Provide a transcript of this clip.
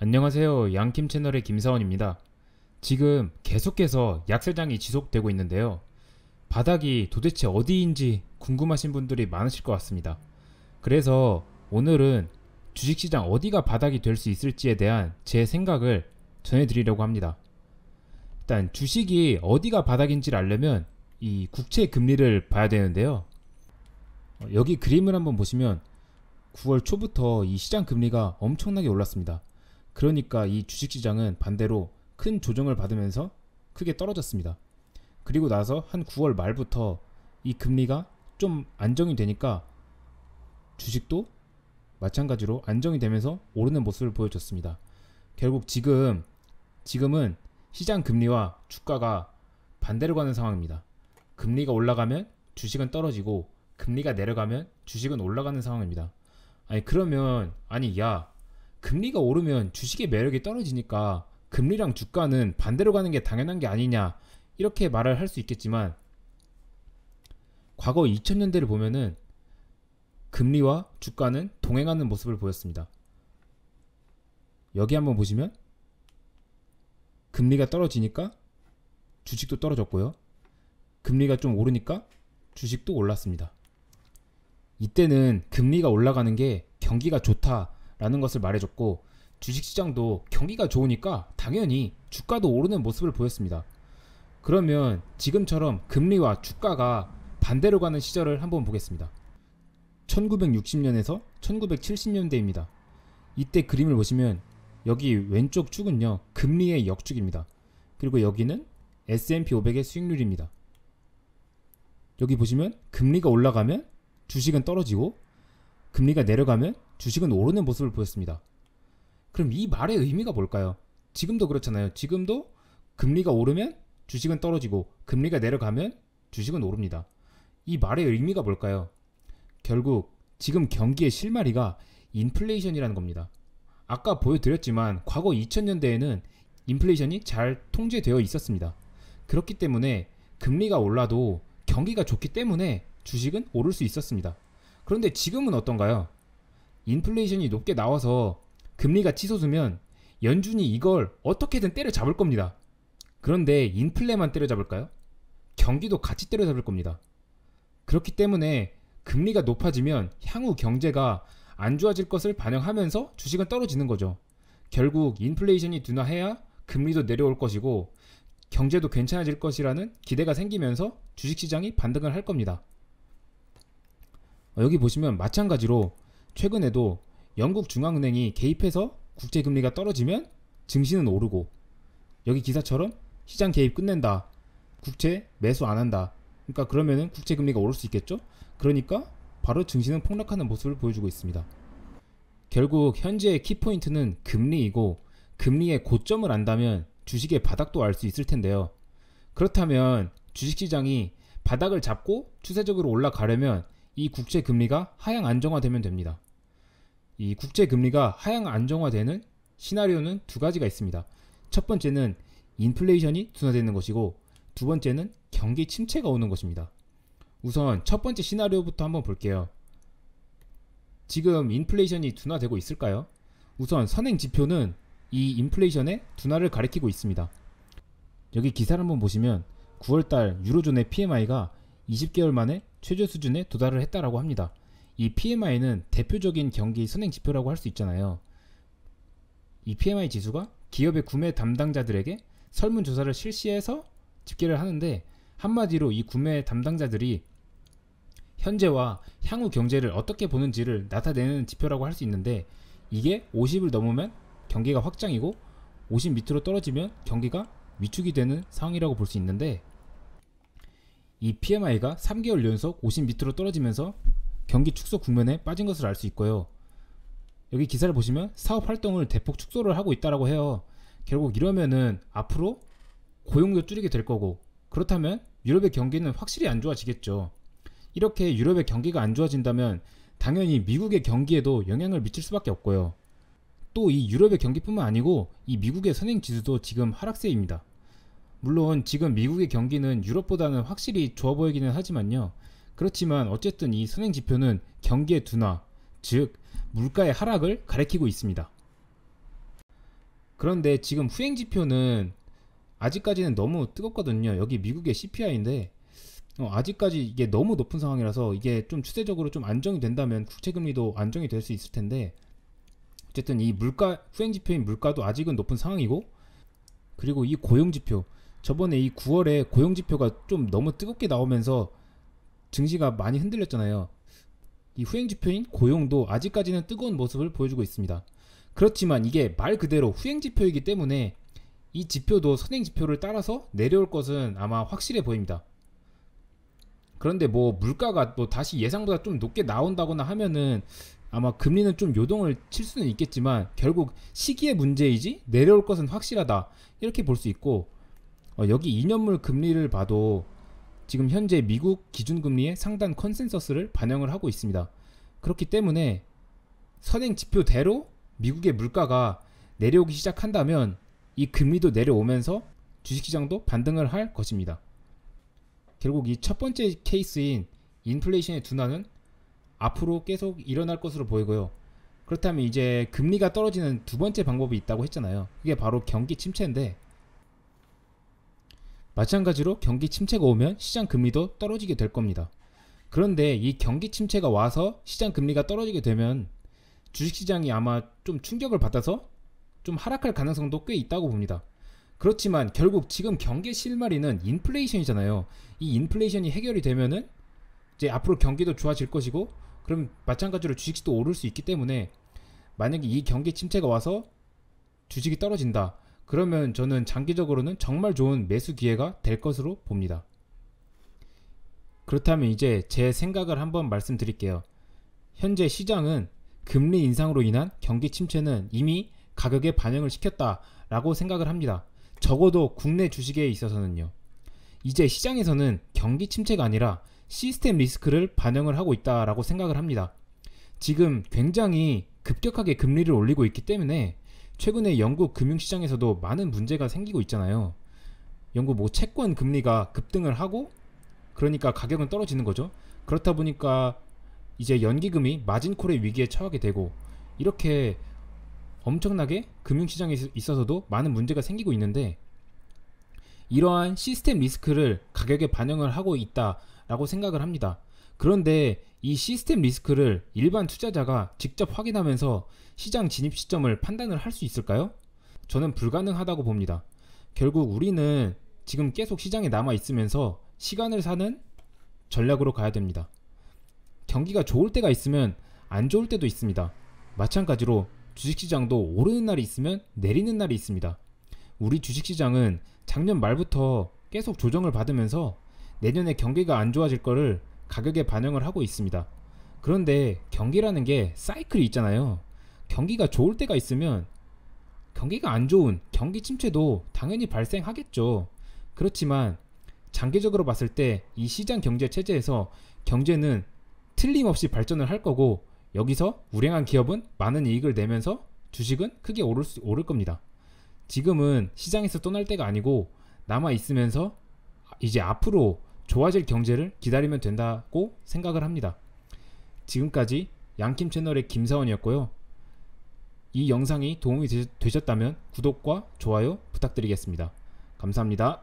안녕하세요. 양킴 채널의 김사원입니다. 지금 계속해서 약세장이 지속되고 있는데요. 바닥이 도대체 어디인지 궁금하신 분들이 많으실 것 같습니다. 그래서 오늘은 주식시장 어디가 바닥이 될 수 있을지에 대한 제 생각을 전해드리려고 합니다. 일단 주식이 어디가 바닥인지를 알려면 이 국채 금리를 봐야 되는데요. 여기 그림을 한번 보시면 9월 초부터 이 시장 금리가 엄청나게 올랐습니다. 그러니까 이 주식시장은 반대로 큰 조정을 받으면서 크게 떨어졌습니다. 그리고 나서 한 9월 말부터 이 금리가 좀 안정이 되니까 주식도 마찬가지로 안정이 되면서 오르는 모습을 보여줬습니다. 결국 지금은 시장 금리와 주가가 반대로 가는 상황입니다. 금리가 올라가면 주식은 떨어지고 금리가 내려가면 주식은 올라가는 상황입니다. 그러면 금리가 오르면 주식의 매력이 떨어지니까 금리랑 주가는 반대로 가는 게 당연한 게 아니냐, 이렇게 말을 할 수 있겠지만 과거 2000년대를 보면은 금리와 주가는 동행하는 모습을 보였습니다. 여기 한번 보시면 금리가 떨어지니까 주식도 떨어졌고요. 금리가 좀 오르니까 주식도 올랐습니다. 이때는 금리가 올라가는 게 경기가 좋다라는 것을 말해줬고, 주식시장도 경기가 좋으니까 당연히 주가도 오르는 모습을 보였습니다. 그러면 지금처럼 금리와 주가가 반대로 가는 시절을 한번 보겠습니다. 1960년에서 1970년대입니다. 이때 그림을 보시면 여기 왼쪽 축은요, 금리의 역축입니다. 그리고 여기는 S&P 500의 수익률입니다. 여기 보시면 금리가 올라가면 주식은 떨어지고 금리가 내려가면 주식은 오르는 모습을 보였습니다. 그럼 이 말의 의미가 뭘까요? 지금도 그렇잖아요. 지금도 금리가 오르면 주식은 떨어지고 금리가 내려가면 주식은 오릅니다. 이 말의 의미가 뭘까요? 결국 지금 경기의 실마리가 인플레이션이라는 겁니다. 아까 보여드렸지만 과거 2000년대에는 인플레이션이 잘 통제되어 있었습니다. 그렇기 때문에 금리가 올라도 경기가 좋기 때문에 주식은 오를 수 있었습니다. 그런데 지금은 어떤가요? 인플레이션이 높게 나와서 금리가 치솟으면 연준이 이걸 어떻게든 때려잡을 겁니다. 그런데 인플레만 때려잡을까요? 경기도 같이 때려잡을 겁니다. 그렇기 때문에 금리가 높아지면 향후 경제가 안 좋아질 것을 반영하면서 주식은 떨어지는 거죠. 결국 인플레이션이 둔화해야 금리도 내려올 것이고 경제도 괜찮아질 것이라는 기대가 생기면서 주식시장이 반등을 할 겁니다. 여기 보시면 마찬가지로 최근에도 영국 중앙은행이 개입해서 국제금리가 떨어지면 증시는 오르고, 여기 기사처럼 시장 개입 끝낸다, 국채 매수 안 한다, 그러니까 그러면은 국제금리가 오를 수 있겠죠. 그러니까 바로 증시는 폭락하는 모습을 보여주고 있습니다. 결국 현재의 키포인트는 금리이고, 금리의 고점을 안다면 주식의 바닥도 알 수 있을 텐데요. 그렇다면 주식시장이 바닥을 잡고 추세적으로 올라가려면 이 국채금리가 하향 안정화되면 됩니다. 이 국채금리가 하향 안정화되는 시나리오는 두 가지가 있습니다. 첫 번째는 인플레이션이 둔화되는 것이고, 두 번째는 경기 침체가 오는 것입니다. 우선 첫 번째 시나리오부터 한번 볼게요. 지금 인플레이션이 둔화되고 있을까요? 우선 선행지표는 이 인플레이션의 둔화를 가리키고 있습니다. 여기 기사를 한번 보시면 9월달 유로존의 PMI가 20개월 만에 최저 수준에 도달을 했다라고 합니다. 이 PMI는 대표적인 경기 선행지표라고 할 수 있잖아요. 이 PMI 지수가 기업의 구매 담당자들에게 설문조사를 실시해서 집계를 하는데, 한마디로 이 구매 담당자들이 현재와 향후 경제를 어떻게 보는지를 나타내는 지표라고 할 수 있는데, 이게 50을 넘으면 경기가 확장이고 50 밑으로 떨어지면 경기가 위축이 되는 상황이라고 볼 수 있는데, 이 PMI가 3개월 연속 50 밑으로 떨어지면서 경기 축소 국면에 빠진 것을 알 수 있고요. 여기 기사를 보시면 사업 활동을 대폭 축소를 하고 있다라고 해요. 결국 이러면은 앞으로 고용도 줄이게 될 거고, 그렇다면 유럽의 경기는 확실히 안 좋아지겠죠. 이렇게 유럽의 경기가 안 좋아진다면 당연히 미국의 경기에도 영향을 미칠 수밖에 없고요. 또 이 유럽의 경기뿐만 아니고 이 미국의 선행지수도 지금 하락세입니다. 물론 지금 미국의 경기는 유럽보다는 확실히 좋아 보이기는 하지만요. 그렇지만 어쨌든 이 선행지표는 경기의 둔화, 즉 물가의 하락을 가리키고 있습니다. 그런데 지금 후행 지표는 아직까지는 너무 뜨겁거든요. 여기 미국의 CPI인데 아직까지 이게 너무 높은 상황이라서 이게 좀 추세적으로 좀 안정이 된다면 국채금리도 안정이 될 수 있을 텐데, 어쨌든 이 물가, 후행 지표인 물가도 아직은 높은 상황이고, 그리고 이 고용 지표, 저번에 이 9월에 고용 지표가 좀 너무 뜨겁게 나오면서 증시가 많이 흔들렸잖아요. 이 후행 지표인 고용도 아직까지는 뜨거운 모습을 보여주고 있습니다. 그렇지만 이게 말 그대로 후행 지표이기 때문에 이 지표도 선행 지표를 따라서 내려올 것은 아마 확실해 보입니다. 그런데 뭐 물가가 뭐 다시 예상보다 좀 높게 나온다거나 하면은 아마 금리는 좀 요동을 칠 수는 있겠지만 결국 시기의 문제이지 내려올 것은 확실하다, 이렇게 볼 수 있고, 여기 2년물 금리를 봐도 지금 현재 미국 기준금리의 상단 컨센서스를 반영을 하고 있습니다. 그렇기 때문에 선행 지표대로 미국의 물가가 내려오기 시작한다면 이 금리도 내려오면서 주식시장도 반등을 할 것입니다. 결국 이 첫 번째 케이스인 인플레이션의 둔화는 앞으로 계속 일어날 것으로 보이고요. 그렇다면 이제 금리가 떨어지는 두 번째 방법이 있다고 했잖아요. 그게 바로 경기 침체인데, 마찬가지로 경기 침체가 오면 시장 금리도 떨어지게 될 겁니다. 그런데 이 경기 침체가 와서 시장 금리가 떨어지게 되면 주식시장이 아마 좀 충격을 받아서 좀 하락할 가능성도 꽤 있다고 봅니다. 그렇지만 결국 지금 경기 실마리는 인플레이션이잖아요. 이 인플레이션이 해결이 되면은 이제 앞으로 경기도 좋아질 것이고, 그럼 마찬가지로 주식도 오를 수 있기 때문에 만약에 이 경기 침체가 와서 주식이 떨어진다, 그러면 저는 장기적으로는 정말 좋은 매수 기회가 될 것으로 봅니다. 그렇다면 이제 제 생각을 한번 말씀드릴게요. 현재 시장은 금리 인상으로 인한 경기 침체는 이미 가격에 반영을 시켰다라고 생각을 합니다. 적어도 국내 주식에 있어서는요. 이제 시장에서는 경기 침체가 아니라 시스템 리스크를 반영을 하고 있다라고 생각을 합니다. 지금 굉장히 급격하게 금리를 올리고 있기 때문에 최근에 영국 금융시장에서도 많은 문제가 생기고 있잖아요. 영국 뭐 채권 금리가 급등을 하고, 그러니까 가격은 떨어지는 거죠. 그렇다 보니까 이제 연기금이 마진콜의 위기에 처하게 되고, 이렇게 엄청나게 금융시장에 있어서도 많은 문제가 생기고 있는데, 이러한 시스템 리스크를 가격에 반영을 하고 있다라고 생각을 합니다. 그런데 이 시스템 리스크를 일반 투자자가 직접 확인하면서 시장 진입 시점을 판단을 할 수 있을까요? 저는 불가능하다고 봅니다. 결국 우리는 지금 계속 시장에 남아 있으면서 시간을 사는 전략으로 가야 됩니다. 경기가 좋을 때가 있으면 안 좋을 때도 있습니다. 마찬가지로 주식시장도 오르는 날이 있으면 내리는 날이 있습니다. 우리 주식시장은 작년 말부터 계속 조정을 받으면서 내년에 경기가 안 좋아질 거를 가격에 반영을 하고 있습니다. 그런데 경기라는 게 사이클이 있잖아요. 경기가 좋을 때가 있으면 경기가 안 좋은 경기 침체도 당연히 발생하겠죠. 그렇지만 장기적으로 봤을 때 이 시장 경제 체제에서 경제는 틀림없이 발전을 할 거고, 여기서 우량한 기업은 많은 이익을 내면서 주식은 크게 오를 겁니다. 지금은 시장에서 떠날 때가 아니고 남아 있으면서 이제 앞으로 좋아질 경제를 기다리면 된다고 생각을 합니다. 지금까지 양킴 채널의 김사원이었고요. 이 영상이 도움이 되셨다면 구독과 좋아요 부탁드리겠습니다. 감사합니다.